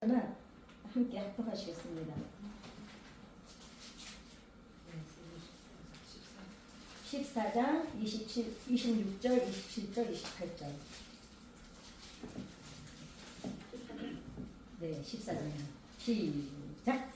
는 함께 합독하시겠습니다. 14장 26절, 27절, 28절. 네, 14장입니다. 시작!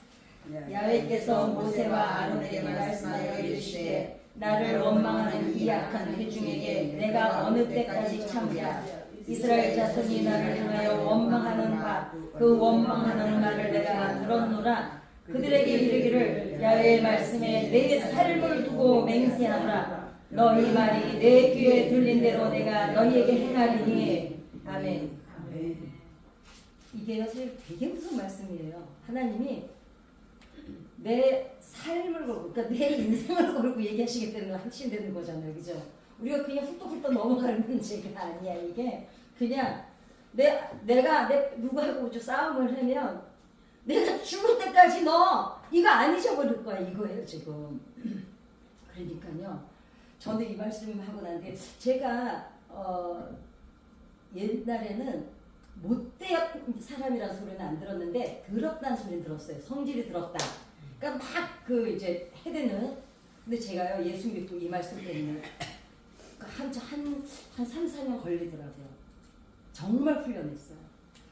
야훼께서 모세와 아론에게 말씀하여 이르시되 나를 원망하는 이 악한 회중에게 내가 어느 때까지 참으랴. 이스라엘 자손이 나를 향하여 원망하는 바 그 원망하는 말을 내가 들었노라. 그들에게 이르기를 야훼의 말씀에 내 삶을 두고 맹세하노라. 너희 말이 내 귀에 들린 대로 내가 너희에게 행하리니. 아멘. 이게 사실 되게 무슨 말씀이에요. 하나님이 내 삶을 걸고, 그러니까 내 인생을 걸고 얘기하시겠다는 하시는 거잖아요, 그죠? 우리가 그냥 훌떡훌떡 넘어가는 문제가 아니야. 이게 그냥 내가 누구하고 싸움을 하면 내가 죽을 때까지 너 이거 안 잊어버릴 거야, 이거예요 지금. 그러니까요, 저는 이 말씀하고 난데 제가 옛날에는 못된 사람이라는 소리는 안 들었는데 더럽다는 소리는 들었어요. 성질이 더럽다. 그러니까 막 이제 해대는. 근데 제가요, 예수 믿고 이 말씀 때문에 한 3, 4년 걸리더라고요. 정말 훈련했어요.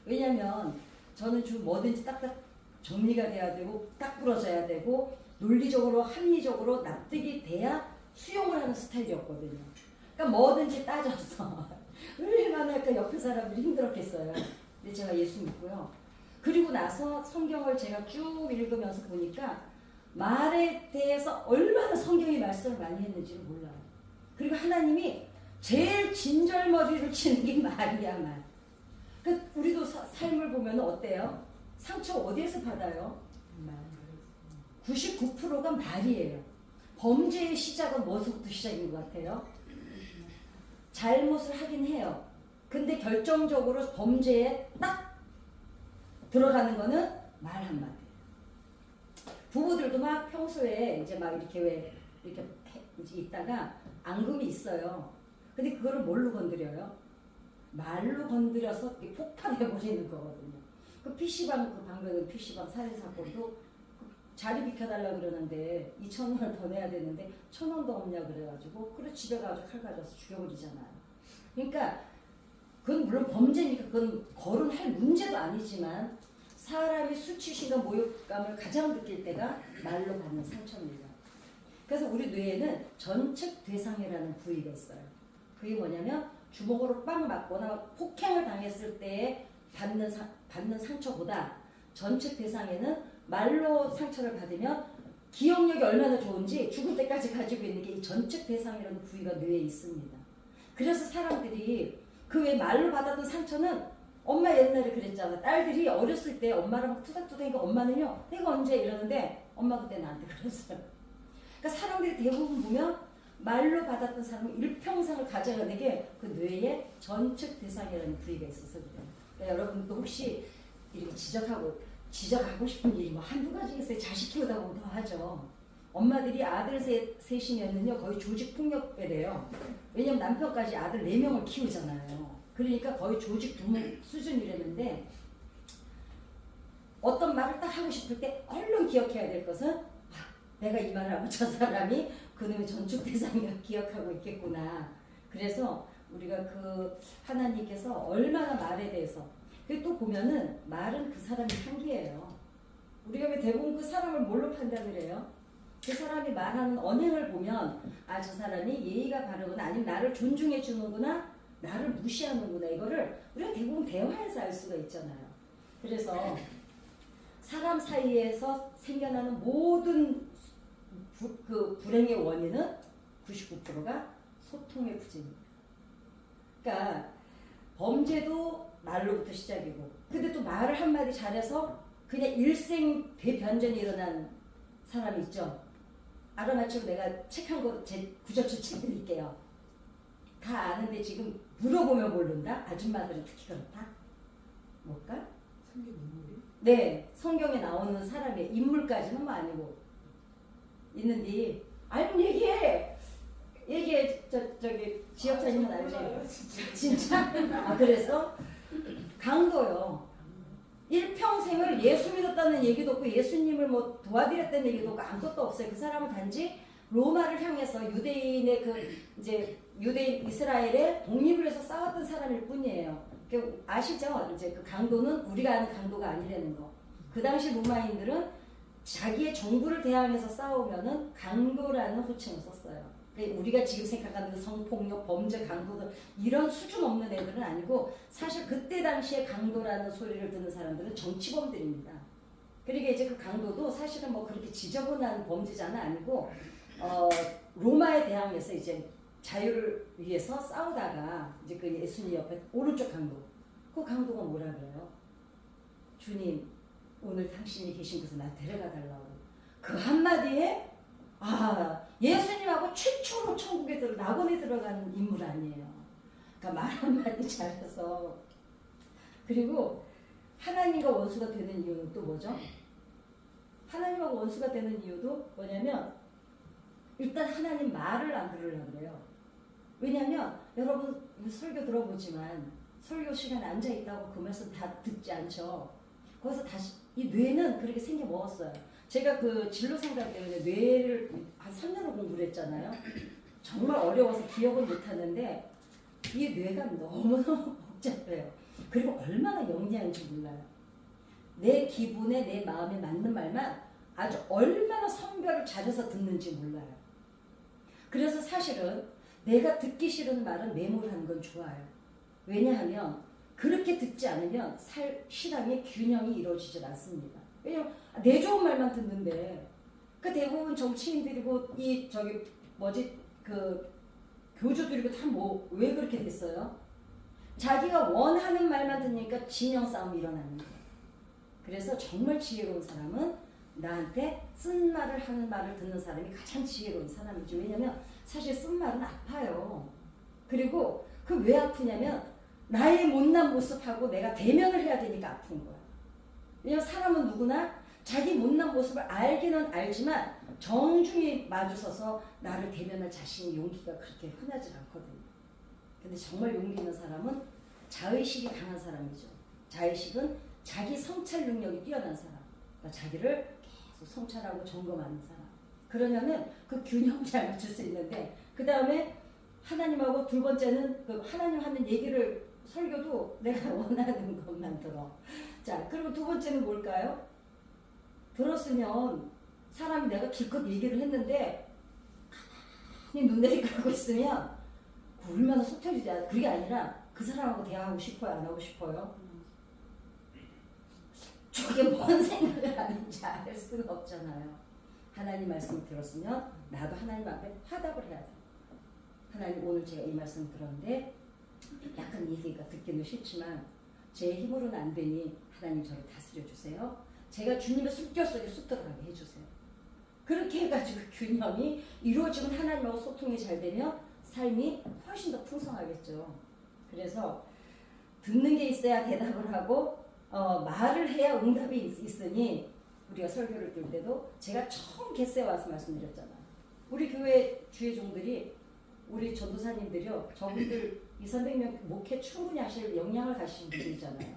왜냐면 저는 좀 뭐든지 딱딱 정리가 돼야 되고 딱 부러져야 되고 논리적으로 합리적으로 납득이 돼야 수용을 하는 스타일이었거든요. 그러니까 뭐든지 따져서 얼마나 그 옆에 사람들이 힘들었겠어요. 근데 제가 예수 믿고요. 그리고 나서 성경을 제가 쭉 읽으면서 보니까 말에 대해서 얼마나 성경이 말씀을 많이 했는지를 몰라요. 그리고 하나님이 제일 진절머리를 치는 게 말이야, 말. 그러니까 우리도 삶을 보면 어때요? 상처 어디에서 받아요? 99%가 말이에요. 범죄의 시작은 뭐서부터 시작인 것 같아요? 잘못을 하긴 해요. 근데 결정적으로 범죄에 딱 들어가는 거는 말 한마디. 부부들도 막 평소에 이제 막 이렇게 이제 있다가 앙금이 있어요. 근데 그거를 뭘로 건드려요? 말로 건드려서 폭발해버리는 거거든요. 그 PC방, 그 방금 PC방 살인사건도 자리 비켜달라고 그러는데 2,000원을 더 내야 되는데 1,000원도 없냐 그래가지고 그래 집에 가서 칼 가져서 죽여버리잖아요. 그러니까 그건 물론 범죄니까 그건 거론할 문제도 아니지만 사람이 수치심과 모욕감을 가장 느낄 때가 말로 받는 상처입니다. 그래서 우리 뇌에는 전측 대상이라는 부위가 있어요. 그게 뭐냐면 주먹으로 빵 맞거나 폭행을 당했을 때 받는 상처보다 전측 대상에는 말로 상처를 받으면 기억력이 얼마나 좋은지 죽을 때까지 가지고 있는 게 이 전측 대상이라는 부위가 뇌에 있습니다. 그래서 사람들이 그 외 말로 받았던 상처는 엄마 옛날에 그랬잖아. 딸들이 어렸을 때 엄마랑 막 투닥투닥하니까 엄마는요, 내가 언제 이러는데 엄마 그때 나한테 그랬어요. 그러니까 사람들이 대부분 보면 말로 받았던 사람은 일평생을 가져가는 게 그 뇌에 전측 대상이라는 부위가 있어서 그래요. 그러니까 여러분도 혹시 이렇게 지적하고 싶은 일이 뭐 한두 가지 있어요. 자식 키우다 보면 더 하죠. 엄마들이 아들 셋이면은요 거의 조직폭력배래요. 왜냐면 남편까지 아들 4명을 키우잖아요. 그러니까 거의 조직 부모 수준이라는데 어떤 말을 딱 하고 싶을 때 얼른 기억해야 될 것은 내가 이 말을 하고 저 사람이 그놈의 전축 대상을 기억하고 있겠구나. 그래서 우리가 그 하나님께서 얼마나 말에 대해서 또 보면은 말은 그 사람의 향기예요. 우리가 왜 대부분 그 사람을 뭘로 판단을 해요? 그 사람이 말하는 언행을 보면 저 사람이 예의가 바르구나, 아니면 나를 존중해 주는구나, 나를 무시하는구나, 이거를 우리가 대부분 대화에서 알 수가 있잖아요. 그래서 사람 사이에서 생겨나는 모든 그 불행의 원인은 99%가 소통의 부재입니다. 그러니까 범죄도 말로부터 시작이고, 근데 또 말을 한마디 잘해서 그냥 일생 대변전이 일어난 사람이 있죠. 알아맞히고 내가 책 한 거 제 구절초 책 드릴게요. 다 아는데 지금 물어보면 모른다? 아줌마들은 특히 그렇다? 뭘까? 성경 인물이? 네, 성경에 나오는 사람의 인물까지는 뭐 아니고 있는데 알면 얘기해. 저기 지역사님은 알지? 진짜? 그래서 강도요. 일평생을 예수 믿었다는 얘기도 없고 예수님을 뭐 도와드렸다는 얘기도 없고 아무것도 없어요. 그 사람은 단지 로마를 향해서 유대인의 이제 유대인 이스라엘의 독립을 위해서 싸웠던 사람일 뿐이에요. 아시죠? 이제 그 강도는 우리가 아는 강도가 아니라는 거. 그 당시 로마인들은 자기의 정부를 대항해서 싸우면은 강도라는 호칭을 썼어요. 우리가 지금 생각하는 그 성폭력, 범죄, 강도들 이런 수준 없는 애들은 아니고 사실 그때 당시에 강도라는 소리를 듣는 사람들은 정치범들입니다. 그러니까 이제 그 강도도 사실은 뭐 그렇게 지저분한 범죄자는 아니고 로마에 대항해서 이제 자유를 위해서 싸우다가 이제 그 예수님 옆에 오른쪽 강도, 그 강도가 뭐라 그래요? 주님, 오늘 당신이 계신 곳에 나 데려가 달라고. 그 한마디에 예수님하고 최초로 천국에 낙원에 들어간 인물 아니에요. 그러니까 말 한마디 잘해서. 그리고 하나님과 원수가 되는 이유는 또 뭐죠? 하나님하고 원수가 되는 이유도 뭐냐면 일단 하나님 말을 안 들으려고 그래요. 왜냐하면 여러분 설교 들어보지만 설교 시간에 앉아있다고 그 말씀 다 듣지 않죠. 거기서 다시 이 뇌는 그렇게 생겨 먹었어요. 제가 그 진로 상담 때문에 뇌를 한 3년을 공부를 했잖아요. 정말 어려워서 기억은 못하는데 이 뇌가 너무너무 복잡해요. 그리고 얼마나 영리한지 몰라요. 내 기분에 내 마음에 맞는 말만 아주 얼마나 성별을 잘해서 듣는지 몰라요. 그래서 사실은 내가 듣기 싫은 말은 메모하는 건 좋아요. 왜냐하면 그렇게 듣지 않으면 신앙의 균형이 이루어지질 않습니다. 왜냐면 내 좋은 말만 듣는데 그 대부분 정치인들이고 그 교주들이고 다 뭐 왜 그렇게 됐어요? 자기가 원하는 말만 듣니까 진영 싸움이 일어나는 거예요. 그래서 정말 지혜로운 사람은 나한테 쓴 말을 하는 말을 듣는 사람이 가장 지혜로운 사람이죠. 왜냐면 사실 쓴 말은 아파요. 그리고 그 왜 아프냐면 나의 못난 모습하고 내가 대면을 해야 되니까 아픈 거야. 왜냐면 사람은 누구나 자기 못난 모습을 알기는 알지만 정중히 마주서서 나를 대면할 자신의 용기가 그렇게 흔하지 않거든요. 근데 정말 용기 있는 사람은 자의식이 강한 사람이죠. 자의식은 자기 성찰 능력이 뛰어난 사람. 그러니까 자기를 계속 성찰하고 점검하는 사람. 그러면은 그 균형을 잘 맞출 수 있는데 그 다음에 하나님하고 두 번째는 그 하나님 하는 얘기를 설교도 내가 원하는 것만 들어. 자, 그리고 두 번째는 뭘까요? 들었으면 사람이 내가 기껏 얘기를 했는데 가만히 눈 내리깔고 있으면 얼마나 속 터지지 않아. 그게 아니라 그 사람하고 대화하고 싶어요? 안 하고 싶어요? 저게 뭔 생각을 하는지 알 수가 없잖아요. 하나님 말씀을 들었으면 나도 하나님 앞에 화답을 해야 돼. 하나님 오늘 제가 이 말씀 들었는데 약간 얘기가 듣기는 싫지만 제 힘으로는 안 되니 하나님 저를 다스려 주세요. 제가 주님의 숨결 속에 쑥 들어가게 해주세요. 그렇게 해가지고 균형이 이루어지면 하나님하고 소통이 잘 되면 삶이 훨씬 더 풍성하겠죠. 그래서 듣는 게 있어야 대답을 하고 말을 해야 응답이 있으니 우리가 설교를 들 때도 제가 처음 개세에 와서 말씀드렸잖아요. 우리 교회 주의종들이 우리 전도사님들이요. 저분들 200~300명 목회 충분히 하실 역량을 가지신 분들이잖아요.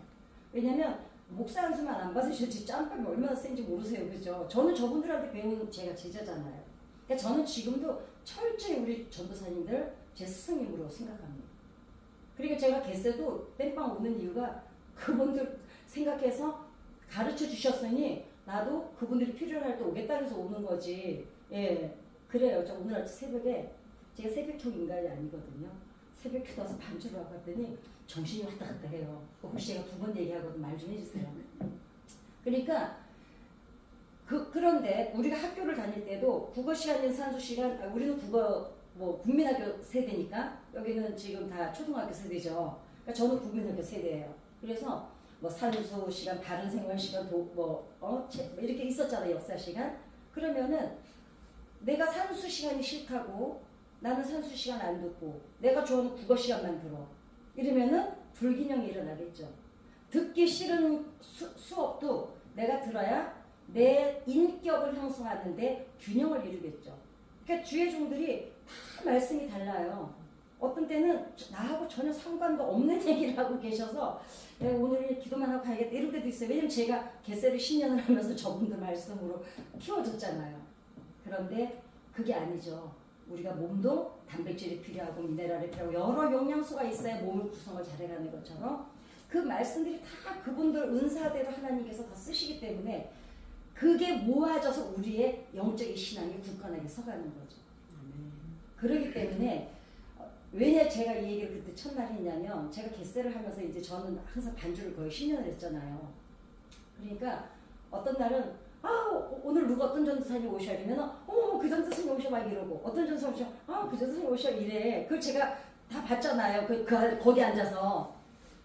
왜냐면 목사 한 수만 안 받으실지 짬밥이 얼마나 센지 모르세요. 그죠? 저는 저분들한테 배운 제가 제자잖아요. 그러니까 저는 지금도 철저히 우리 전도사님들 제 스승님으로 생각합니다. 그리고 제가 개세도 땜빵 오는 이유가 그분들 생각해서 가르쳐 주셨으니 나도 그분들이 필요할 때 오겠다 해서 오는 거지. 예, 그래요. 저 오늘 아침 새벽에 제가 새벽형 인간이 아니거든요. 새벽에 나서 반주로 와봤더니 정신이 왔다 갔다 해요. 혹시 제가 두 번 얘기하거든 말 좀 해주세요. 그러니까 그런데 우리가 학교를 다닐 때도 국어 시간인 산수 시간, 우리는 국어 뭐 국민학교 세대니까 여기는 지금 다 초등학교 세대죠. 그러니까 저는 국민학교 세대예요. 그래서 뭐 산수 시간, 다른 생활 시간, 이렇게 있었잖아요. 역사 시간. 그러면은 내가 산수 시간이 싫다고 나는 산수 시간 안 듣고 내가 좋아하는 국어 시간만 들어. 이러면은 불균형이 일어나겠죠. 듣기 싫은 수업도 내가 들어야 내 인격을 형성하는데 균형을 이루겠죠. 그러니까 주의 종들이 다 말씀이 달라요. 어떤 때는 나하고 전혀 상관도 없는 얘기를 하고 계셔서 내가 오늘 기도만 하고 가야겠다 이럴 때도 있어요. 왜냐면 제가 개세를 10년을 하면서 저분들 말씀으로 키워줬잖아요. 그런데 그게 아니죠. 우리가 몸도 단백질이 필요하고 미네랄이 필요하고 여러 영양소가 있어야 몸을 구성을 잘해가는 것처럼 그 말씀들이 다 그분들 은사대로 하나님께서 다 쓰시기 때문에 그게 모아져서 우리의 영적인 신앙이 굳건하게 서가는 거죠. 그렇기 때문에 왜냐 제가 이 얘기를 그때 첫날 했냐면 제가 개세를 하면서 이제 저는 항상 반주를 거의 10년을 했잖아요. 그러니까 어떤 날은 오늘 누가 어떤 전도사님 오셔 이러면 어머 그 전도사님 오셔 막 이러고 어떤 전도사님 오셔 그 전도사님 오셔 이래. 그걸 제가 다 봤잖아요. 거기 앉아서.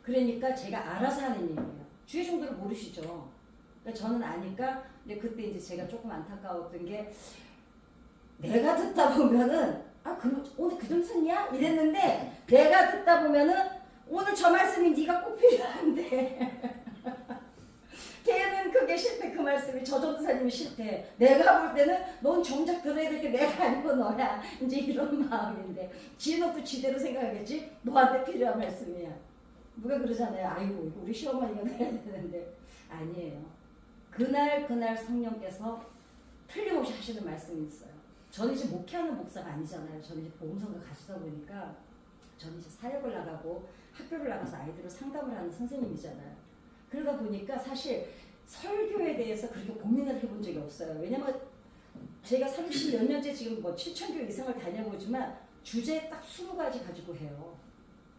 그러니까 제가 알아서 하는 얘기예요. 주의 종들을 모르시죠. 그러니까 저는 아니까 근데 그때 이제 제가 조금 안타까웠던 게 내가 듣다 보면은 오늘 그 전도사님이야? 이랬는데 내가 듣다 보면은 오늘 저 말씀이 네가 꼭 필요한데 걔는 그게 싫대. 그 말씀이 저 전도사님이 싫대. 내가 볼 때는 넌 정작 들어야 될 게 내가 아니고 너야. 이제 이런 마음인데 지는 또 지대로 생각하겠지. 너한테 필요한 말씀이야. 누가 그러잖아요. 아이고 우리 시어머니가 해야 되는데 아니에요. 그날 성령께서 틀림없이 하시는 말씀이 있어요. 저는 이제 목회하는 목사가 아니잖아요. 저는 이제 복음성가 가수다 보니까 저는 이제 사역을 나가고 학교를 나가서 아이들을 상담을 하는 선생님이잖아요. 그러다 보니까 사실 설교에 대해서 그렇게 고민을 해본 적이 없어요. 왜냐면 제가 30몇 년째 지금 뭐 7,000교 이상을 다녀보지만 주제 딱 20가지 가지고 해요.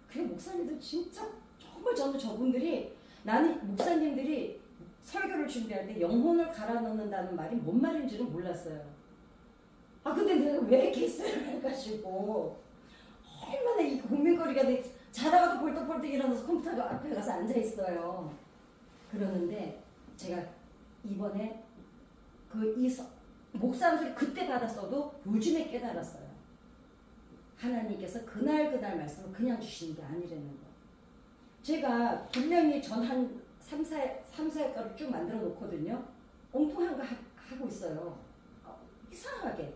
그게 목사님들 진짜 정말 저는 저분들이 나는 목사님들이 설교를 준비할 때 영혼을 갈아 넣는다는 말이 뭔 말인지는 몰랐어요. 근데 내가 왜 개세를 해가지고 얼마나 이 고민거리가 돼. 자다가도 벌떡벌떡 일어나서 컴퓨터 앞에 가서 앉아있어요. 그러는데 제가 이번에 목사님 소리 그때 받았어도 요즘에 깨달았어요. 하나님께서 그날 말씀을 그냥 주시는 게 아니라는 거. 제가 분명히 전 한 3-4회가를 쭉 만들어 놓거든요. 엉뚱한 거 하고 있어요. 이상하게.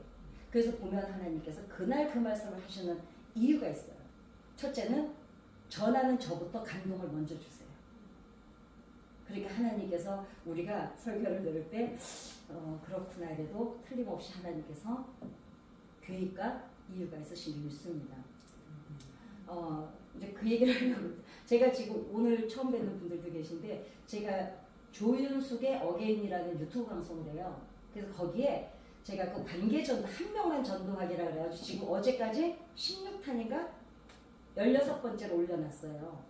그래서 보면 하나님께서 그날 그 말씀을 하시는 이유가 있어요. 첫째는 전하는 저부터 감동을 먼저 주세요. 그러니까 하나님께서 우리가 설교를 들을 때 그렇구나 이래도 틀림없이 하나님께서 계획과 이유가 있으신 게 있습니다. 이제 그 얘기를 하려고 제가 지금 오늘 처음 뵙는 분들도 계신데 제가 조윤숙의 어게인이라는 유튜브 방송을 해요. 그래서 거기에 제가 그 관계전도 한 명만 전도하기라 그래가지고 지금 어제까지 16탄인가 16번째로 올려놨어요.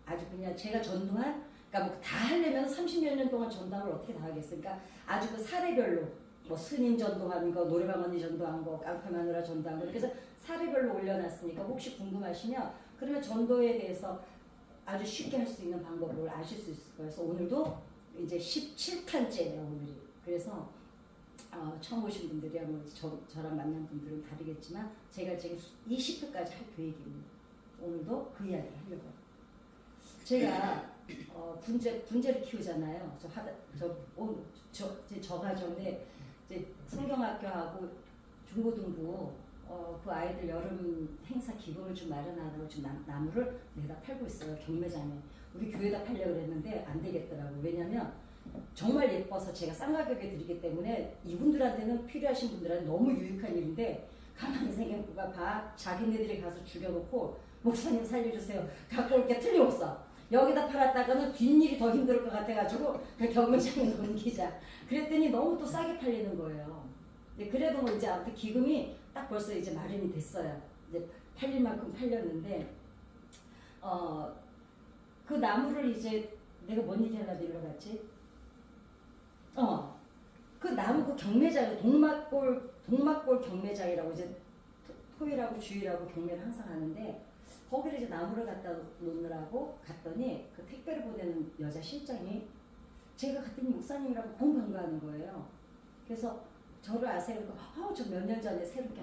아주 그냥 제가 전도한 그러니까 뭐 다 하려면 30몇 년 동안 전도를 어떻게 다 하겠습니까? 아주 그 사례별로 뭐 스님 전도한 거, 노래방 언니 전도한 거, 깡패 마누라 전도한 거 그래서 사례별로 올려놨으니까 혹시 궁금하시면 그러면 전도에 대해서 아주 쉽게 할 수 있는 방법을 아실 수 있을 거예요. 그래서 오늘도 이제 17탄째예요 오늘이. 그래서 처음 오신 분들이야 뭐 저랑 만난 분들은 다르겠지만 제가 지금 20회까지 할 계획입니다. 오늘도 그 이야기를 하려고. 제가 분재를 키우잖아요. 저 가정에 이제 성경학교하고 중고등부 그 아이들 여름 행사 기금을 좀 마련하려고 지금 나무를 내다 팔고 있어요. 경매장에. 우리 교회에다 팔려고 그랬는데 안 되겠더라고요. 왜냐면 정말 예뻐서 제가 싼 가격에 드리기 때문에 이분들한테는 필요하신 분들한테 너무 유익한 일인데 가만히 생각해봐. 자기네들이 가서 죽여놓고 목사님 살려주세요. 갖고 올 게 틀림없어. 여기다 팔았다가는 뒷일이 더 힘들 것 같아가지고 경매장에 넘기자. 그랬더니 너무 또 싸게 팔리는 거예요. 그래도 뭐 이제 아무튼 기금이 딱 벌써 이제 마련이 됐어요. 이제 팔릴 만큼 팔렸는데 그 나무를 이제 내가 뭔 얘기 하려고 일로 갔지? 그 나무 그 경매장 동막골 경매장이라고 이제 토요일하고 주일하고 경매를 항상 하는데 거기를 이제 나무를 갖다 놓느라고 갔더니 그 택배를 보내는 여자 실장이 제가 갔더니 목사님이라고 공감가하는 거예요. 그래서 저를 아세요? 저 몇 년 전에 새롭게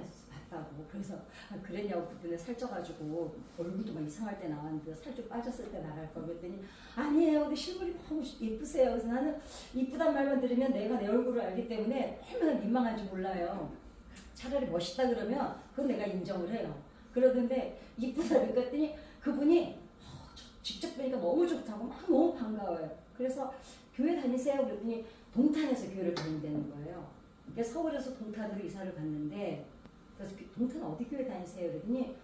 봤다고. 그래서 그랬냐고 그때는 살쪄가지고 얼굴도 막 이상할 때 나왔는데 살 좀 빠졌을 때 나갈 거 그랬더니 아니에요. 근데 실물이 너무 예쁘세요. 그래서 나는 이쁘단 말만 들으면 내가 내 얼굴을 알기 때문에 얼마나 민망한지 몰라요. 차라리 멋있다 그러면 그건 내가 인정을 해요. 그러는데 이쁘다 그러니까 했더니 그분이 직접 뵈니까 너무 좋다고 막 너무 반가워요. 그래서 교회 다니세요? 그랬더니 동탄에서 교회를 다닌다는 거예요. 그러니까 서울에서 동탄으로 이사를 갔는데 그래서 동탄 어디 교회 다니세요? 그랬더니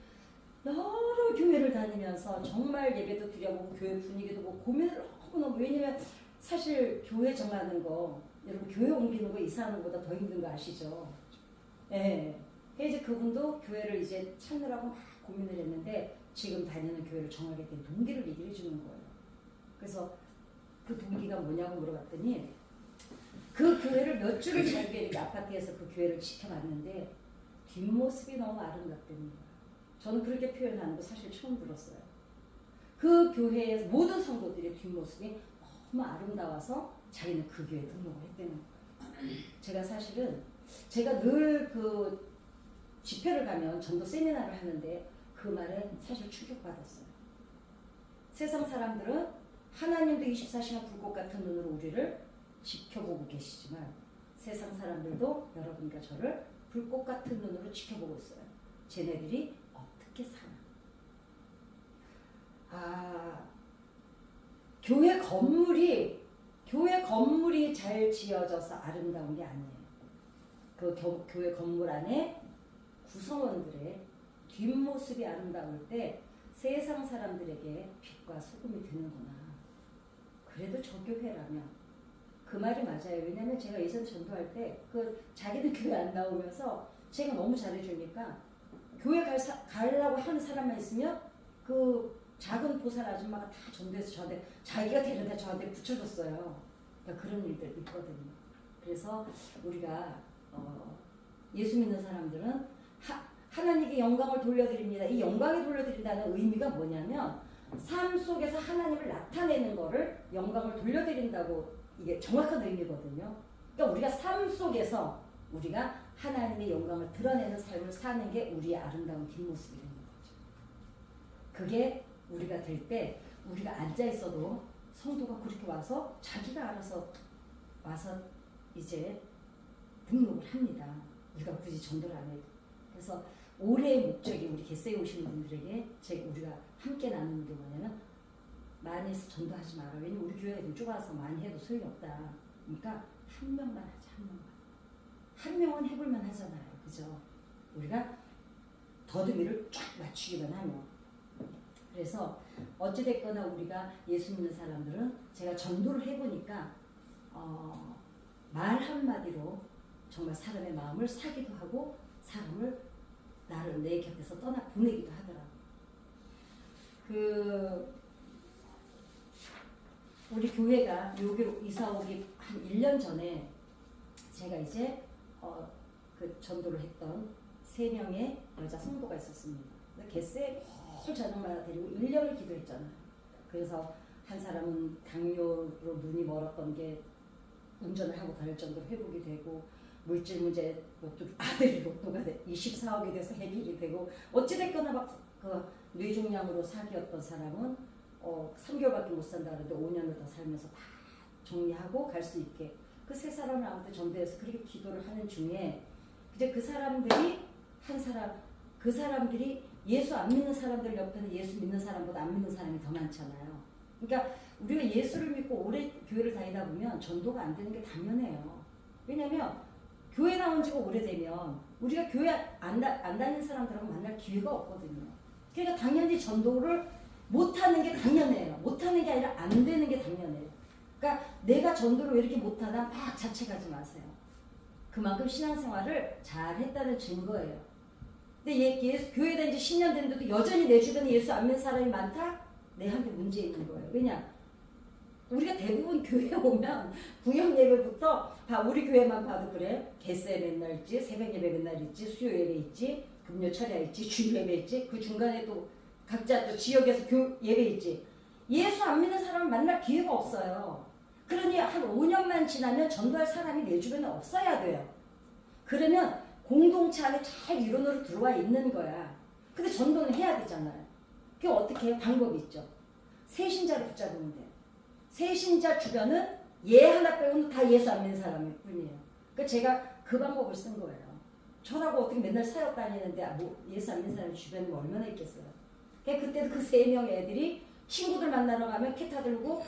여러 교회를 다니면서 정말 예배도 드려보고 교회 분위기도 보고 고민을 너무너무 왜냐면 사실 교회 정하는 거 여러분 교회 옮기는 거 이사하는 것보다 더 힘든 거 아시죠? 예. 이제 그분도 교회를 이제 찾느라고 막 고민을 했는데 지금 다니는 교회를 정하게 된 동기를 얘기해 주는 거예요. 그래서 그 동기가 뭐냐고 물어봤더니 그 교회를 몇 주를 잘 이렇게 아파트에서 그 교회를 지켜봤는데 뒷모습이 너무 아름답다는 거예요. 저는 그렇게 표현하는 거 사실 처음 들었어요. 그 교회의 모든 성도들의 뒷모습이 너무 아름다워서 자기는 그 교회에 등록을 했다는 거예요. 제가 사실은 제가 늘 그 집회를 가면 전도 세미나를 하는데 그 말에 사실 충격받았어요. 세상 사람들은 하나님도 24시간 불꽃 같은 눈으로 우리를 지켜보고 계시지만 세상 사람들도 여러분과 저를 불꽃 같은 눈으로 지켜보고 있어요. 쟤네들이 어떻게 사나. 교회 건물이 잘 지어져서 아름다운 게 아니에요. 그 교회 건물 안에 구성원들의 뒷모습이 아름다울 때 세상 사람들에게 빛과 소금이 되는구나. 그래도 저 교회라면 그 말이 맞아요. 왜냐면 제가 예전 전도할 때 그 자기들 교회 안 나오면서 제가 너무 잘해주니까 교회 가려고 하는 사람만 있으면 그 작은 보살 아줌마가 다 전도해서 저한테 자기가 데려다 저한테 붙여줬어요. 그러니까 그런 일들 있거든요. 그래서 우리가 예수 믿는 사람들은 하나님께 영광을 돌려드립니다. 이 영광을 돌려드린다는 의미가 뭐냐면 삶 속에서 하나님을 나타내는 거를 영광을 돌려드린다고 이게 정확한 의미거든요. 그러니까 우리가 삶 속에서 우리가 하나님의 영광을 드러내는 삶을 사는 게 우리의 아름다운 뒷모습이 되는 거죠. 그게 우리가 될 때 우리가 앉아 있어도 성도가 그렇게 와서 자기가 알아서 와서 이제 등록을 합니다. 우리가 굳이 전도를 안 해도. 그래서 올해의 목적이 우리 겟세에 오시는 분들에게 우리가 함께 나누는 게 뭐냐면 많이 해서 전도하지 마라. 왜냐면 우리 교회가 좀 좁아서 많이 해도 소용이 없다. 그러니까 한 명만 하자. 한 명만. 한 명은 해볼만 하잖아요. 그죠? 우리가 더듬이를 쫙 맞추기만 하면. 그래서 어찌됐거나 우리가 예수 믿는 사람들은 제가 전도를 해보니까 말 한마디로 정말 사람의 마음을 사기도 하고 사람을 나를 내 곁에서 떠나 보내기도 하더라고요. 우리 교회가 여기로 이사 오기 한 1년 전에 제가 이제 그 전도를 했던 3명의 여자 성도가 있었습니다. 겟세에 매일 저녁마다 데리고 1년을 기도했잖아요. 그래서 한 사람은 당뇨로 눈이 멀었던 게 운전을 하고 다닐 정도로 회복이 되고 물질 문제 아들이 로또가 24억이 돼서 해결이 되고 어찌됐거나 막 그 뇌종양으로 사기였던 사람은 3개월밖에 못 산다는데 5년을 더 살면서 다 정리하고 갈 수 있게 그 3사람을 아무튼 전도해서 그렇게 기도를 하는 중에 이제 그 사람들이 그 사람들이 예수 안 믿는 사람들 옆에는 예수 믿는 사람보다 안 믿는 사람이 더 많잖아요. 그러니까 우리가 예수를 믿고 오래 교회를 다니다 보면 전도가 안 되는 게 당연해요. 왜냐면 교회 나온 지가 오래되면 우리가 교회 안 다니는 사람들하고 만날 기회가 없거든요. 그러니까 당연히 전도를 못하는 게 당연해요. 못하는 게 아니라 안 되는 게 당연해요. 그러니까 내가 전도를 왜 이렇게 못하다 막 자책하지 마세요. 그만큼 신앙생활을 잘했다는 증거예요. 근데 교회에 다닌 지 10년 됐는데도 여전히 내 주변에 예수 안 믿는 사람이 많다? 내한테 문제 있는 거예요. 왜냐? 우리가 대부분 교회에 오면 구역 예배부터 우리 교회만 봐도 그래. 겟세 맨날 있지, 새벽 예배 맨날 있지, 수요 예배 있지, 금요 철야 있지, 주일 예배 있지. 그 중간에 또 각자 또 지역에서 예배 있지. 예수 안 믿는 사람을 만날 기회가 없어요. 그러니 한 5년만 지나면 전도할 사람이 내 주변에 없어야 돼요. 그러면 공동체 안에 잘 이론으로 들어와 있는 거야. 근데 전도는 해야 되잖아요. 그게 어떻게 해요? 방법이 있죠. 새신자를 붙잡으면 돼요. 새신자 주변은 얘 하나 빼고는 다 예수 안 믿는 사람일 뿐이에요. 그러니까 제가 그 방법을 쓴 거예요. 저라고 어떻게 맨날 사역 다니는데 뭐 예수 안 믿는 사람이 주변에 뭐 얼마나 있겠어요. 그때도 그 3명 애들이 친구들 만나러 가면 기타 들고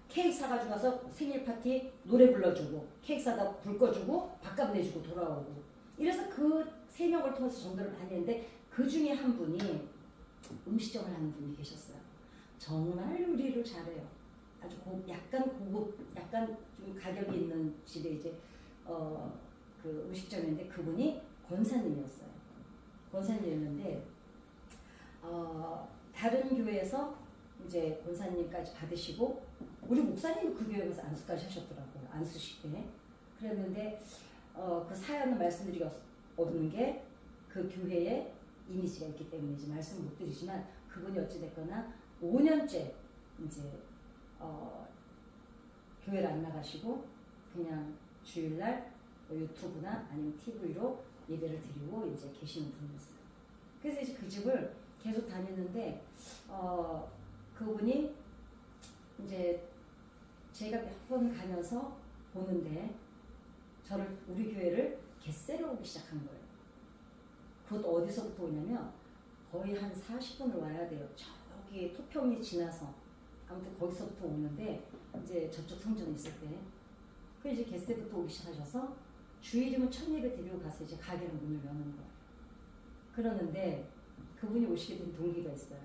케이크 사가지고 가서 생일 파티 노래 불러주고 케이크 사다 불 꺼주고 밥값 내주고 돌아오고 이래서 그 3명을 통해서 전도를 많이 했는데 그 중에 한 분이 음식점을 하는 분이 계셨어요. 정말 요리를 잘해요. 아주 약간 고급, 약간 좀 가격이 있는 집에 이제 그 음식점인데 그분이 권사님이었어요. 권사님이었는데 다른 교회에서 이제 권사님까지 받으시고 우리 목사님이 그 교회 가서 안수까지 하셨더라고요. 안수식 때. 그랬는데 그 사연을 말씀드리기 없는 게 그 교회에 이미지가 있기 때문에 이제 말씀 못 드리지만 그분이 어찌됐거나 5년째 이제 교회를 안 나가시고 그냥 주일날 유튜브나 아니면 TV로 예배를 드리고 이제 계시는 분이었어요. 그래서 이제 그 집을 계속 다녔는데 그분이 이제 제가 몇 번 가면서 보는데 저를 우리 교회를 겟세러 오기 시작한 거예요. 그것도 어디서부터 오냐면 거의 한 40분을 와야 돼요. 저기 토평리 지나서 아무튼 거기서부터 오는데 이제 저쪽 성전에 있을 때 그 이제 겟세부터 오기 시작하셔서 주일이면 첫 예배 드리고 가서 이제 가게를 문을 여는 거예요. 그러는데 그분이 오시게 된 동기가 있어요.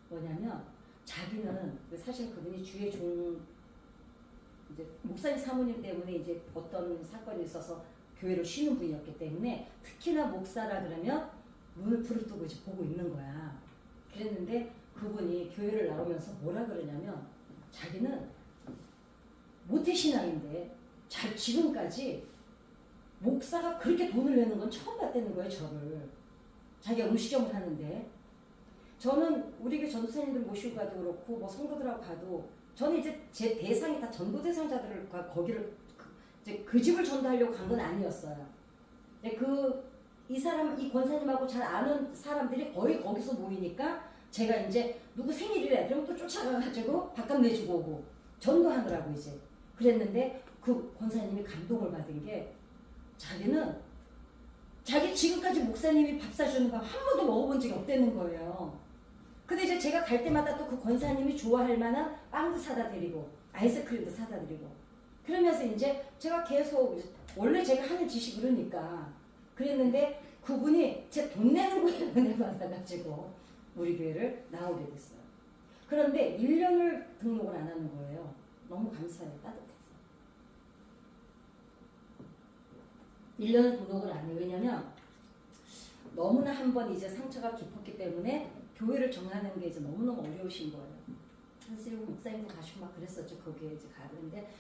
뭐냐면 자기는 사실 그분이 주의 종 이제 목사님 사모님 때문에 이제 어떤 사건이 있어서 교회를 쉬는 분이었기 때문에 특히나 목사라 그러면 눈을 부릅뜨고 이제 보고 있는 거야. 그랬는데 그분이 교회를 나오면서 뭐라 그러냐면 자기는 모태신앙인데 지금까지 목사가 그렇게 돈을 내는 건 처음 봤다는 거예요. 저를. 자기가 음식점을 하는데 저는 우리 교회 전도사님들 모시고 가도 그렇고 뭐 성도들하고 가도 저는 이제 제 대상이 다 전도 대상자들과 거기를 이제 그 집을 전도하려고 간 건 아니었어요. 이 권사님하고 잘 아는 사람들이 거의 거기서 모이니까 제가 이제 누구 생일이래 그러면 또 쫓아가가지고 밥값 내주고 오고 전도하느라고 이제 그랬는데 그 권사님이 감동을 받은 게 자기는 자기 지금까지 목사님이 밥 사주는 밥 한 번도 먹어본 적이 없다는 거예요. 근데 이제 제가 갈 때마다 또 그 권사님이 좋아할 만한 빵도 사다 드리고 아이스크림도 사다 드리고 그러면서 이제 제가 계속 원래 제가 하는 짓이 그러니까 그랬는데 그분이 제 돈 내는 거에 은혜 받아가지고 우리 교회를 나오게 됐어요. 그런데 1년을 등록을 안 하는 거예요. 너무 감사해요. 따뜻해서. 1년을 등록을 안 해요. 왜냐면 너무나 한 번 이제 상처가 깊었기 때문에 교회를 정하는 게 이제 너무너무 어려우신 거예요. 그래서 목사님도 가시고 막 그랬었죠. 거기에 이제 가는데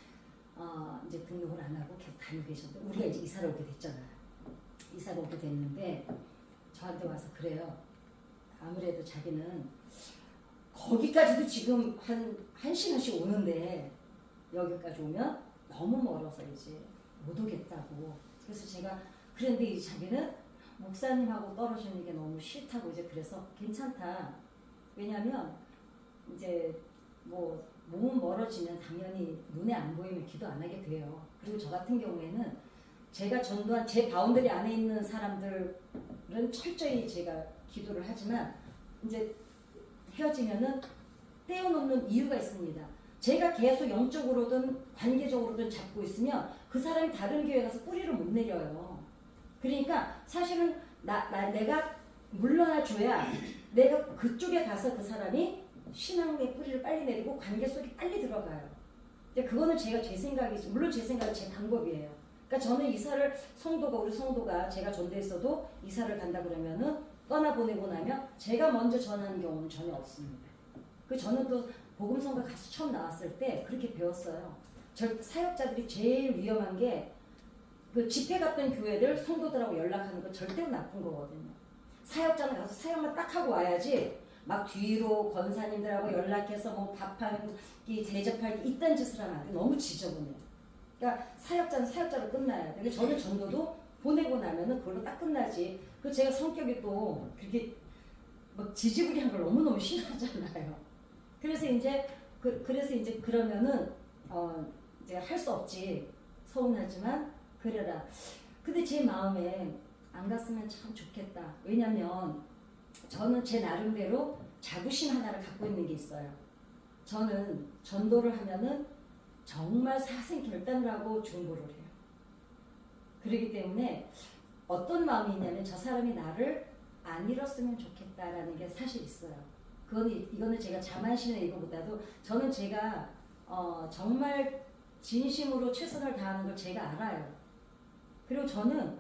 이제 등록을 안 하고 계속 다니고 계셨는데 우리가 이제 이사를 오게 됐잖아요. 이사를 오게 됐는데 저한테 와서 그래요. 아무래도 자기는 거기까지도 지금 한 시간씩 오는데 여기까지 오면 너무 멀어서 이제 못 오겠다고. 그래서 제가 그런데 이제 자기는 목사님하고 떨어지는 게 너무 싫다고 이제 그래서 괜찮다. 왜냐면 이제 뭐 몸은 멀어지면 당연히 눈에 안 보이면 기도 안 하게 돼요. 그리고 저 같은 경우에는 제가 전도한 제 바운더리 안에 있는 사람들은 철저히 제가 기도를 하지만 이제 헤어지면은 떼어놓는 이유가 있습니다. 제가 계속 영적으로든 관계적으로든 잡고 있으면 그 사람이 다른 교회 가서 뿌리를 못 내려요. 그러니까 사실은 내가 물러나 줘야 내가 그쪽에 가서 그 사람이 신앙의 뿌리를 빨리 내리고 관계 속에 빨리 들어가요. 근데 그거는 제 생각이지. 물론 제 생각은 제 방법이에요. 그러니까 저는 이사를 우리 성도가 제가 전도했어도 이사를 간다 그러면은 떠나보내고 나면 제가 먼저 전하는 경우는 전혀 없습니다. 저는 또 복음성가 가서 처음 나왔을 때 그렇게 배웠어요. 사역자들이 제일 위험한 게 그 집회 갔던 교회들 성도들하고 연락하는 거 절대로 나쁜 거거든요. 사역자는 가서 사역만 딱 하고 와야지 막 뒤로 권사님들하고 연락해서 뭐 밥하기 대접하기 이딴 짓을 하면 안 돼. 너무 지저분해요. 그러니까 사역자는 사역자로 끝나야 돼. 저는 전도도 보내고 나면은 그걸로 딱 끝나지. 제가 성격이 또 그렇게 막 지지부리한 걸 너무너무 싫어하잖아요. 그래서 이제 그러면은 이제 할 수 없지. 서운하지만 그래라. 근데 제 마음에 안 갔으면 참 좋겠다. 왜냐면 저는 제 나름대로 자부심 하나를 갖고 있는 게 있어요. 저는 전도를 하면은 정말 사생 결단을 하고 중보를 해요. 그렇기 때문에 어떤 마음이 있냐면 저 사람이 나를 안 잃었으면 좋겠다라는 게 사실 있어요. 이거는 제가 자만심의 이거보다도 저는 제가 정말 진심으로 최선을 다하는 걸 제가 알아요. 그리고 저는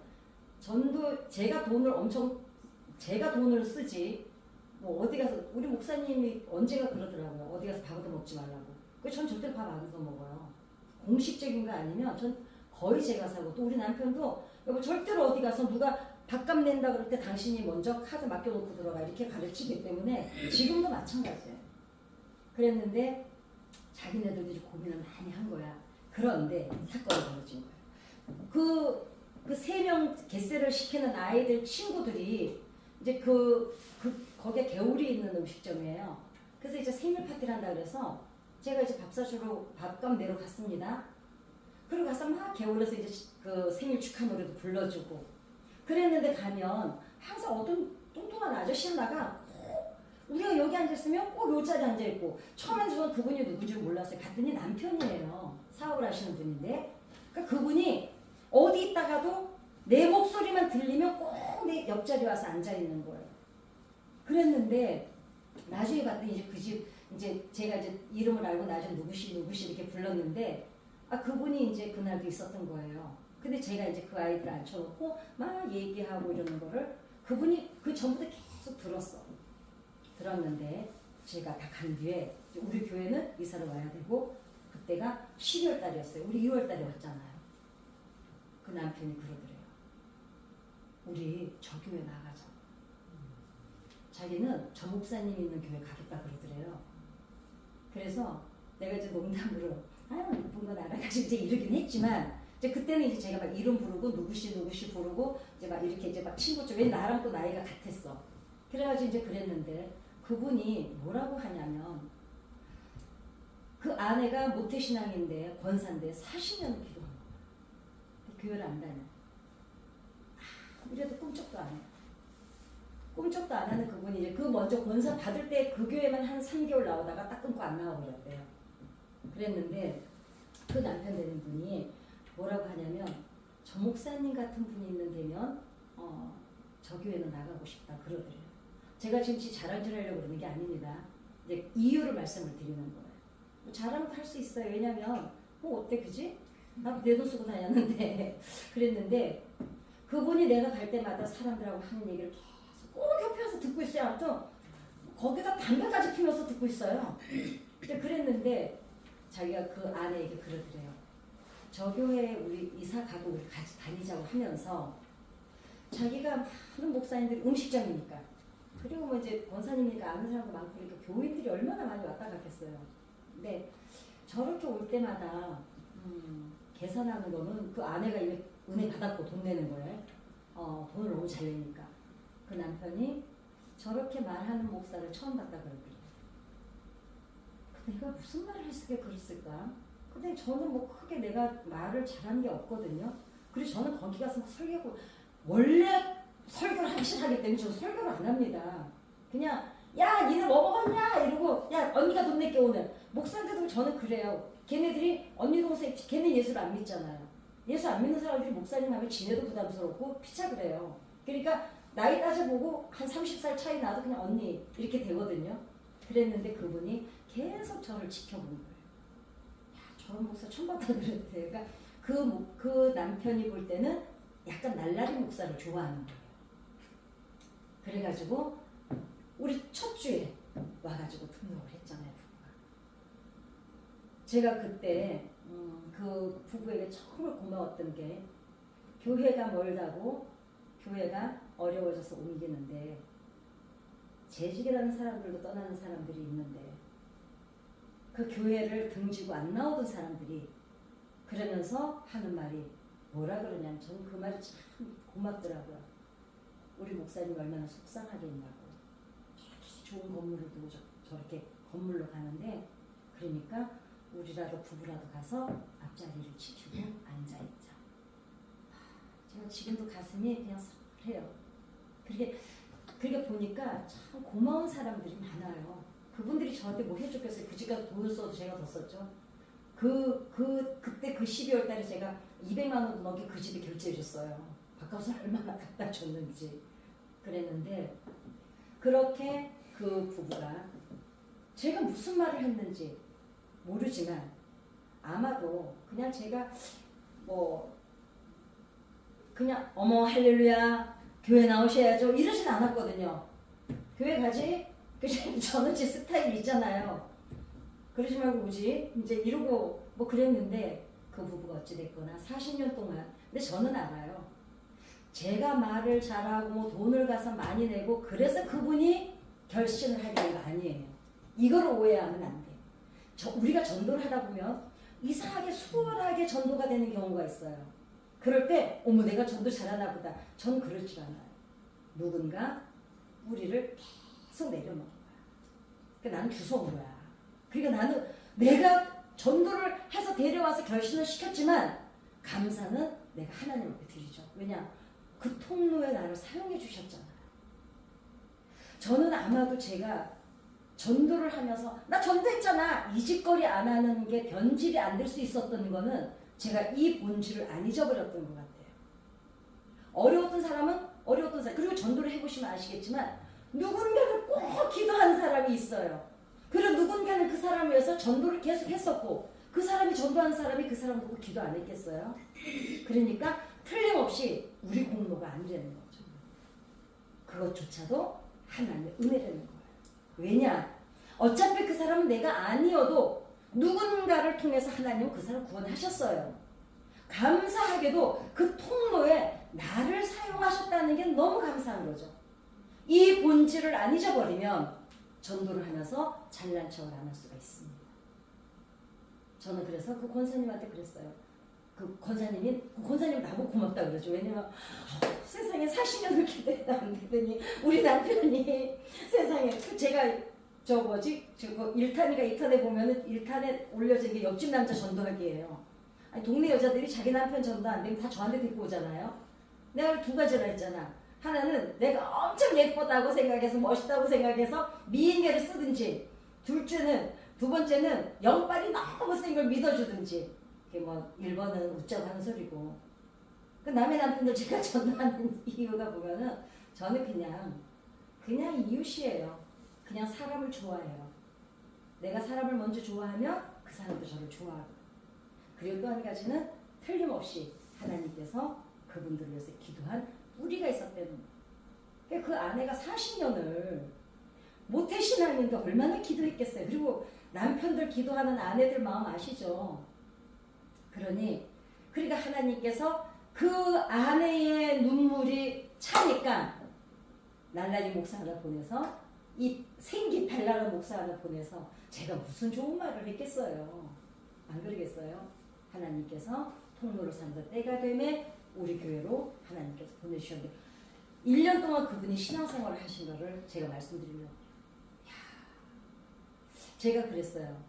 전도 제가 돈을 쓰지 뭐 어디 가서 우리 목사님이 언제가 그러더라고요. 어디 가서 밥도 먹지 말라고. 전 절대 밥 안 사 먹어요. 공식적인 거 아니면 전 거의 제가 사고 또 우리 남편도 여보 절대로 어디 가서 누가 밥값 낸다 그럴 때 당신이 먼저 카드 맡겨놓고 들어가 이렇게 가르치기 때문에 지금도 마찬가지예요. 그랬는데 자기네들도 이제 고민을 많이 한 거야. 그런데 사건이 벌어진 거예요. 그 3명 갯새를 시키는 아이들 친구들이 이제 거기에 개울이 있는 음식점이에요. 그래서 이제 생일 파티를 한다 그래서 제가 이제 밥 사주러 밥값 내러 갔습니다. 그리고 가서 막 개울에서 이제 그 생일 축하 노래도 불러주고 그랬는데 가면 항상 어떤 뚱뚱한 아저씨 하나가 우리가 여기 앉았으면 꼭 요 자리에 앉아있고 처음엔 저는 그분이 누군지 몰랐어요. 갔더니 남편이에요. 사업을 하시는 분인데 그러니까 그분이 어디 있다가도 내 목소리만 들리면 꼭 내 옆자리에 와서 앉아있는 거예요. 그랬는데 나중에 봤더니 이제 그 집 이제 제가 이제 이름을 알고 나중에 누구시 이렇게 불렀는데 그분이 이제 그날도 있었던 거예요. 근데 제가 이제 그 아이들 앉혀놓고 막 얘기하고 이러는 거를 그분이 그 전부터 계속 들었는데 제가 다 간 뒤에 우리 교회는 이사를 와야 되고 그때가 12월 달이었어요. 우리 2월 달에 왔잖아요. 그 남편이 그러더래요. 우리 저 교회 나가자. 자기는 저 목사님 있는 교회 가겠다 그러더래요. 그래서 내가 이제 농담으로 이쁜 건 알아가지고 이제 이러긴 했지만 이제 그때는 이제 제가 막 이름 부르고 누구시 부르고 이제 막 이렇게 이제 막 친구죠. 왜 나랑 또 나이가 같았어. 그래가지고 이제 그랬는데 그분이 뭐라고 하냐면 그 아내가 모태신앙인데 권사인데 40년 기도한 거야. 교회를 안 다녀. 이래도 꿈쩍도 안 해. 꿈쩍도 안 하는 그분이 이제 그 먼저 권사 받을 때 그 교회만 한 3개월 나오다가 딱 끊고 안 나와버렸대요. 그랬는데 그 남편 되는 분이 뭐라고 하냐면 저 목사님 같은 분이 있는 데면 저 교회는 나가고 싶다 그러더래요. 제가 지금 자랑질하려고 그러는 게 아닙니다. 이제 이유를 말씀을 드리는 거예요. 뭐 자랑도 할 수 있어요. 왜냐면 어때 그지? 나 내 돈 쓰고 다녔는데 그랬는데 그분이 내가 갈 때마다 사람들하고 하는 얘기를 계속 꼭 옆에 와서 듣고 있어요. 아무튼 거기다 담배까지 피면서 듣고 있어요. 근데 그랬는데 자기가 그 아내에게 그러더래요. 저 교회에 우리 이사 가고 우리 같이 다니자고 하면서 자기가 많은 목사님들이 음식점이니까 그리고 뭐 이제 권사님이니까 아는 사람도 많고 그러니까 교인들이 얼마나 많이 왔다 갔겠어요. 근데 저렇게 올 때마다 계산하는 거는 그 아내가 이미 은혜 받았고 돈 내는 거예요. 돈을 너무 잘 내니까. 그 남편이 저렇게 말하는 목사를 처음 봤다 그러더래요. 내가 무슨 말을 했을까 그랬을까? 근데 저는 뭐 크게 내가 말을 잘한 게 없거든요. 그리고 저는 거기 가서 막 설교하고 원래 설교를 하기 싫어하기 때문에 저는 설교를 안 합니다. 그냥 야 니네 뭐 먹었냐 이러고 야 언니가 돈 낼게 오늘. 목사님들도 저는 그래요. 걔네들이 언니 동생 걔네 예수를 안 믿잖아요. 예수 안 믿는 사람들이 목사님 하면 지네도 부담스럽고 피차 그래요. 그러니까 나이 따져보고 한 30살 차이 나도 그냥 언니 이렇게 되거든요. 그랬는데 그분이 계속 저를 지켜본 거예요. 야, 저런 목사 처음 봤다 그랬대. 그러니까 그 남편이 볼 때는 약간 날라리 목사를 좋아하는 거예요. 그래가지고 우리 첫 주에 와가지고 등록을 했잖아요. 부부가. 제가 그때 그 부부에게 정말 고마웠던 게 교회가 멀다고 교회가 어려워져서 옮기는데 재직이라는 사람들도 떠나는 사람들이 있는데 그 교회를 등지고 안 나오던 사람들이 그러면서 하는 말이 뭐라 그러냐면 저는 그 말이 참 고맙더라고요. 우리 목사님 얼마나 속상하겠냐고. 좋은 건물을 두고 저렇게 건물로 가는데 그러니까 우리라도 부부라도 가서 앞자리를 지키고 앉아있자. 제가 지금도 가슴이 그냥 해요. 그렇게 보니까 참 고마운 사람들이 많아요. 그분들이 저한테 뭐 해줬겠어요. 그 집가서 돈을 써도 제가 더 썼죠. 그때 그 12월 달에 제가 200만 원 넘게 그 집에 결제해 줬어요. 밥값을 얼마나 갖다 줬는지. 그랬는데, 그렇게 그 부부가 제가 무슨 말을 했는지 모르지만 아마도 그냥 제가 뭐 그냥 어머 할렐루야 교회 나오셔야죠 이러진 않았거든요. 교회 가지? 저는 제 스타일 있잖아요. 그러지 말고 오지 이제 이러고 뭐 그랬는데 그 부부가 어찌됐거나 40년 동안 근데 저는 알아요. 제가 말을 잘하고 돈을 가서 많이 내고 그래서 그분이 결신을 하게 된 거 아니에요. 이걸 오해하면 안 돼. 우리가 전도를 하다 보면 이상하게 수월하게 전도가 되는 경우가 있어요. 그럴 때 어머 내가 전도 잘하나 보다. 전 그렇지 않아요. 누군가 뿌리를 계속 내려놓은 거야. 그러니까 나는 주워온 거야. 그러니까 나는 내가 전도를 해서 데려와서 결신을 시켰지만 감사는 내가 하나님 앞에 드리죠. 왜냐? 그 통로에 나를 사용해 주셨잖아요. 저는 아마도 제가 전도를 하면서 나 전도했잖아 이 짓거리 안 하는 게 변질이 안 될 수 있었던 거는 제가 이 본질을 안 잊어버렸던 것 같아요. 어려웠던 사람은 어려웠던 사람 그리고 전도를 해보시면 아시겠지만 누군가는 꼭 기도하는 사람이 있어요. 그리고 누군가는 그 사람을 위해서 전도를 계속 했었고 그 사람이 전도하는 사람이 그 사람 보고 기도 안 했겠어요? 그러니까 틀림없이 우리 공로가 안 되는 거죠. 그것조차도 하나님의 은혜라는 거예요. 왜냐? 어차피 그 사람은 내가 아니어도 누군가를 통해서 하나님은 그 사람을 구원하셨어요. 감사하게도 그 통로에 나를 사용하셨다는 게 너무 감사한 거죠. 이 본질을 안 잊어버리면 전도를 하면서 잘난 척을 안 할 수가 있습니다. 저는 그래서 그 권사님한테 그랬어요. 그 권사님 나보고 고맙다 그러죠. 왜냐면 세상에 40년을 기도했다 안 되더니 우리 남편이 세상에 제가 저 1탄이가 2탄에 보면은 1탄에 올려진 게 옆집 남자 전도하기예요. 아니 동네 여자들이 자기 남편 전도 안 되면 다 저한테 데리고 오잖아요. 내가 두 가지라 했잖아. 하나는 내가 엄청 예쁘다고 생각해서 멋있다고 생각해서 미인계를 쓰든지 두 번째는 영빨이 너무 센 걸 믿어주든지 그게 뭐 1번은 웃자고 하는 소리고 그 남의 남편들 제가 전도하는 이유가 보면은 저는 그냥 이웃이에요. 그냥 사람을 좋아해요. 내가 사람을 먼저 좋아하면 그 사람도 저를 좋아하고 그리고 또 한 가지는 틀림없이 하나님께서 그분들을 위해서 기도한 뿌리가 있었다는 거예요. 그 아내가 40년을 모태신앙인데 얼마나 기도했겠어요. 그리고 남편들 기도하는 아내들 마음 아시죠? 그러니까 하나님께서 그 아내의 눈물이 차니까 날라리 목사 하나 보내서 이 생기 발랄한 목사 하나 보내서 제가 무슨 좋은 말을 했겠어요. 안 그러겠어요? 하나님께서 통로를 삼는 때가 되매 우리 교회로 하나님께서 보내주셨는데 1년 동안 그분이 신앙생활을 하신 거를 제가 말씀드리려고 제가 그랬어요.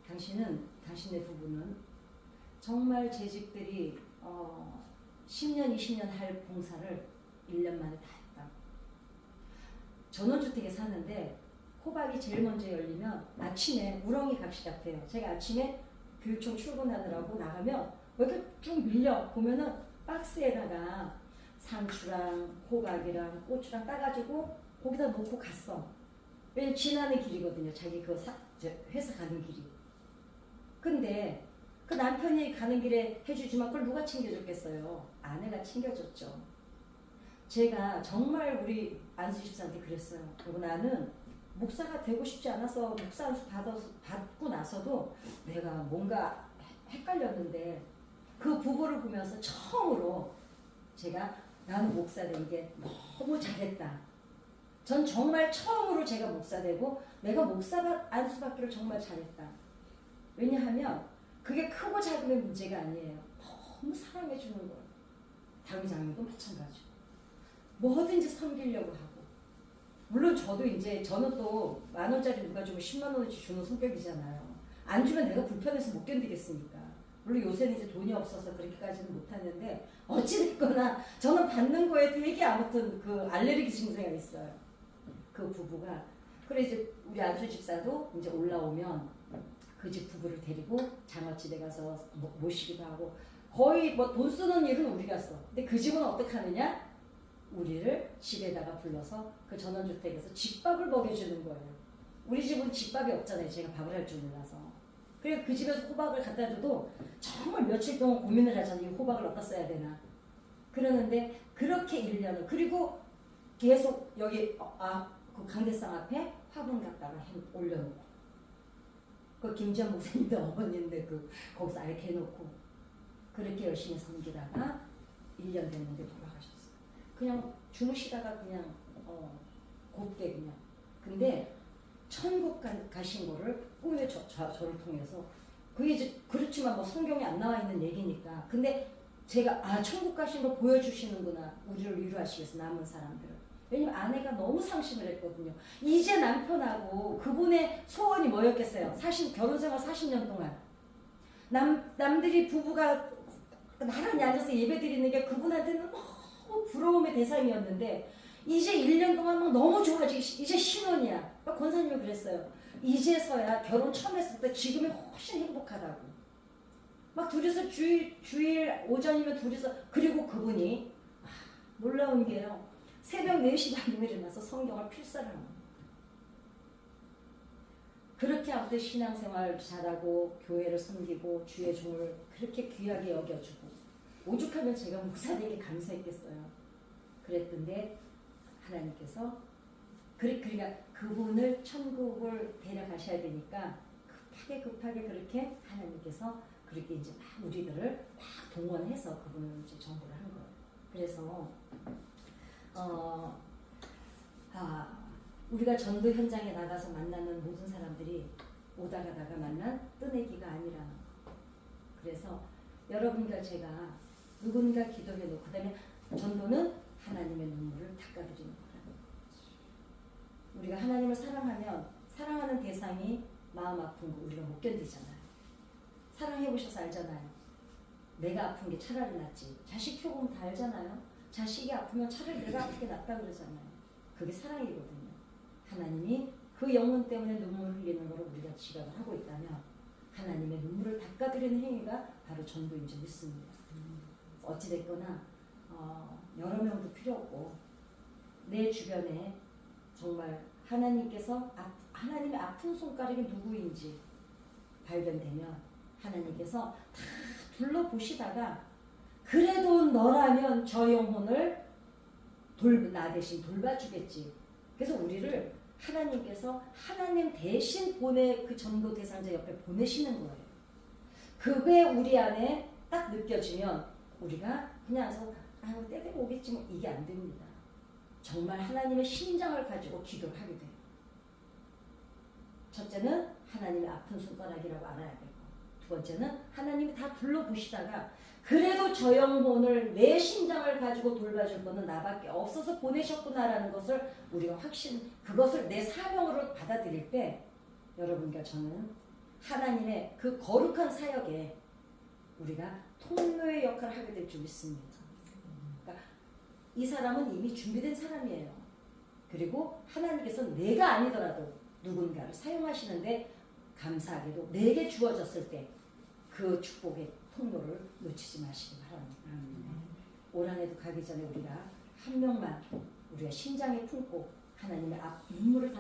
당신의 부부는 정말 재직들이 10년, 20년 할 봉사를 1년 만에 다 했다. 전원주택에 사는데 호박이 제일 먼저 열리면 아침에 우렁이 값이 같아요. 제가 아침에 교육청 출근하느라고 나가면 왜 이렇게 쭉 밀려 보면은 박스에다가 상추랑 호박이랑 고추랑 따가지고 거기다 놓고 갔어. 왜냐면 지나는 길이거든요. 자기 회사 가는 길이. 근데 그 남편이 가는 길에 해주지만 그걸 누가 챙겨줬겠어요? 아내가 챙겨줬죠. 제가 정말 우리 안수 집사한테 그랬어요. 그리고 나는 목사가 되고 싶지 않아서 목사 안수 받고 나서도 내가 뭔가 헷갈렸는데 그 부부를 보면서 처음으로 제가 나는 목사 된 게 너무 잘했다. 전 정말 처음으로 제가 목사 되고 내가 목사 안수 받기를 정말 잘했다. 왜냐하면 그게 크고 작음의 문제가 아니에요. 너무 사랑해 주는 거예요. 당장도 마찬가지고 뭐든지 섬기려고 하고 물론 저는 또 10,000원짜리 누가 주면 10만 원어치 주는 성격이잖아요. 안 주면 내가 불편해서 못 견디겠으니까 물론 요새는 이제 돈이 없어서 그렇게까지는 못하는데 어찌됐거나 저는 받는 거에 되게 아무튼 그 알레르기 증세가 있어요. 그 부부가. 그래 이제 우리 안수 집사도 이제 올라오면 그 집 부부를 데리고 장어집에 가서 모시기도 하고 거의 뭐 돈 쓰는 일은 우리가 써. 근데 그 집은 어떻게 하느냐? 우리를 집에다가 불러서 그 전원주택에서 집밥을 먹여주는 거예요. 우리 집은 집밥이 없잖아요. 제가 밥을 할 줄 몰라서. 그래서 그 집에서 호박을 갖다 줘도 정말 며칠 동안 고민을 하잖아요. 이 호박을 어디다 써야 되나. 그러는데 그렇게 1년을 그리고 계속 여기 그 강대상 앞에 화분 갖다가 올려놓고 그 김지현 목사님도 어머니인데 그 거기서 아예 대놓고 그렇게 열심히 섬기다가 1년 됐는데 돌아가셨어요. 그냥 주무시다가 그냥 곱게 그냥. 근데 천국 가신 거를 꿈에 저를 통해서 그게 이제 그렇지만 뭐 성경에 안 나와 있는 얘기니까. 근데 제가 천국 가신 걸 보여주시는구나. 우리를 위로하시기 위해서 남은 사람들을. 왜냐면 아내가 너무 상심을 했거든요. 이제 남편하고 그분의 소원이 뭐였겠어요? 결혼 생활 40년 동안 남들이 부부가 나란히 앉아서 예배 드리는 게 그분한테는 너무 부러움의 대상이었는데 이제 1년 동안 막 너무 좋아지기 이제 신혼이야. 권사님이 그랬어요. 이제서야 결혼 처음 했을 때 지금이 훨씬 행복하다고. 막 둘이서 주일 오전이면 둘이서 그리고 그분이 놀라운 게요. 새벽 4시 반에 일어나서 성경을 필사를 합니다. 그렇게 아무튼 신앙생활 잘하고 교회를 섬기고 주의 종을 그렇게 귀하게 여겨주고 오죽하면 제가 목사님에게 감사했겠어요. 그랬던데 하나님께서 그러니까 그분을 천국을 데려가셔야 되니까 급하게 그렇게 하나님께서 그렇게 이제 막 우리들을 막 동원해서 그분을 이제 전도를 한 거예요. 그래서 우리가 전도 현장에 나가서 만나는 모든 사람들이 오다 가다가 만난 뜨내기가 아니라는 거. 그래서 여러분과 제가 누군가 기도해놓고 그다음에 전도는 하나님의 눈물을 닦아드리는 거라는 거죠. 우리가 하나님을 사랑하면 사랑하는 대상이 마음 아픈 거 우리가 못 견디잖아요. 사랑해보셔서 알잖아요. 내가 아픈 게 차라리 낫지. 자식 키워보면 다 알잖아요. 자식이 아프면 차라리 내가 아프게 낫다 그러잖아요. 그게 사랑이거든요. 하나님이 그 영혼 때문에 눈물을 흘리는 걸 우리가 지각을 하고 있다면 하나님의 눈물을 닦아드리는 행위가 바로 전도인 줄 믿습니다. 어찌됐거나 여러 명도 필요 없고 내 주변에 정말 하나님의 아픈 손가락이 누구인지 발견되면 하나님께서 다 둘러보시다가 그래도 너라면 저 영혼을 나 대신 돌봐주겠지. 그래서 우리를 하나님께서 하나님 대신 그 전도 대상자 옆에 보내시는 거예요. 그게 우리 안에 딱 느껴지면 우리가 그냥 때되고 오겠지 뭐 이게 안 됩니다. 정말 하나님의 심장을 가지고 기도를 하게 돼요. 첫째는 하나님의 아픈 손가락이라고 알아야 되고 두 번째는 하나님이 다 둘러보시다가 그래도 저 영혼을 내 심장을 가지고 돌봐줄 거는 나밖에 없어서 보내셨구나라는 것을 우리가 그것을 내 사명으로 받아들일 때 여러분과 저는 하나님의 그 거룩한 사역에 우리가 통로의 역할을 하게 될 줄 믿습니다. 그러니까 이 사람은 이미 준비된 사람이에요. 그리고 하나님께서 내가 아니더라도 누군가를 사용하시는데 감사하게도 내게 주어졌을 때 그 축복의 통로를 놓치지 마시기 바랍니다. 올 한 해도 가기 전에 우리가 한 명만 우리가 심장에 품고 하나님의 눈물을